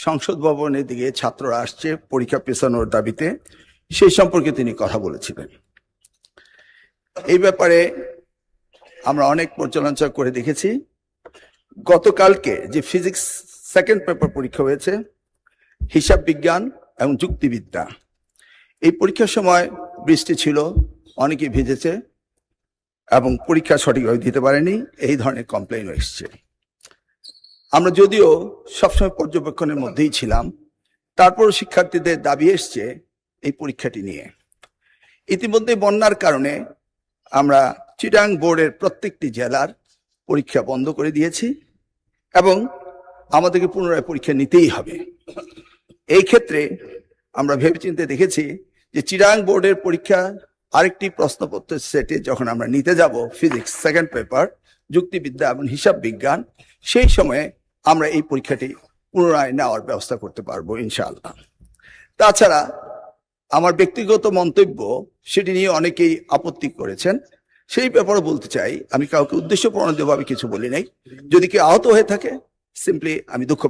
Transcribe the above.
সংসদ ভবনের দিকে ছাত্ররা আসছে পরীক্ষা পেছানোর দাবিতে, সেই সম্পর্কে তিনি কথা বলেছিলেন। এই ব্যাপারে আমরা অনেক পর্যালোচনা করে দেখেছি। গতকালকে যে ফিজিক্স সেকেন্ড পেপার পরীক্ষা হয়েছে, হিসাব বিজ্ঞান এবং যুক্তিবিদ্যা, এই পরীক্ষার সময় বৃষ্টি ছিল, অনেকে ভিজেছে এবং পরীক্ষা সঠিকভাবে দিতে পারেনি, এই ধরনের কমপ্লেইন এসছে। আমরা যদিও সবসময় পর্যবেক্ষণের মধ্যেই ছিলাম, তারপরও শিক্ষার্থীদের দাবি এসছে এই পরীক্ষাটি নিয়ে। ইতিমধ্যে বন্যার কারণে আমরা চিটাং বোর্ডের প্রত্যেকটি জেলার পরীক্ষা বন্ধ করে দিয়েছি এবং আমাদেরকে পুনরায় পরীক্ষা নিতেই হবে। এই ক্ষেত্রে আমরা ভেবেচিন্তে দেখেছি যে চিটাং বোর্ডের পরীক্ষা আরেকটি প্রশ্নপত্রের সেটে যখন আমরা নিতে যাব ফিজিক্স সেকেন্ড পেপার, যুক্তিবিদ্যা এবং হিসাব বিজ্ঞান, সেই সময়ে আমরা এই পরীক্ষাটি পুনরায় নেওয়ার ব্যবস্থা করতে পারবো ইনশাআল্লাহ। তাছাড়া আমার ব্যক্তিগত মন্তব্য, সেটি নিয়ে অনেকেই আপত্তি করেছেন, সেই ব্যাপারে বলতে চাই, আমি কাউকে উদ্দেশ্য প্রণোদিতভাবে কিছু বলি নাই। যদি কেউ আহত হয়ে থাকে, সিম্পলি আমি দুঃখ